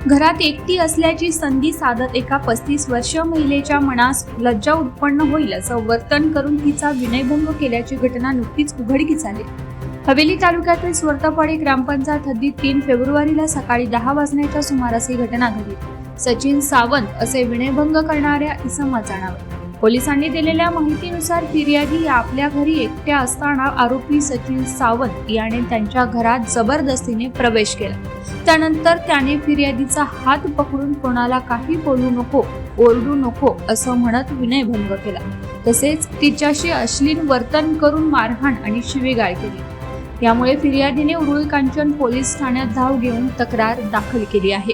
घरात एकटी असल्याची संधी साधत एका 35 वर्षीय महिलेच्या मनास लज्जा उत्पन्न होईल असं वर्तन करून तिचा विनयभंग केल्याची घटना नुकतीच उघडकीस आली। हवेली तालुक्यातील स्वरतापाडी ग्रामपंचायत हद्दीत 3 फेब्रुवारीला सकाळी 10 वाजण्याच्या सुमारास ही घटना घडली। सचिन सावंत असे विनयभंग करणाऱ्या इसमाचा नाव। पोलिसांनी दिलेल्या माहितीनुसार फिर्यादी आपल्या घरी एकट्या असताना आरोपी सचिन सावंत याने त्यांच्या घरात जबरदस्तीने प्रवेश केला। त्यानंतर त्याने फिर्यादीचा हात पकडून कोणाला काही बोलू नको, ओरडू नको असं म्हणत विनयभंग केला। तसेच तिच्याशी अश्लील वर्तन करून मारहाण आणि शिवीगाळ केली। यामुळे फिर्यादीने उरुळी कांचन पोलीस ठाण्यात धाव घेऊन तक्रार दाखल केली आहे।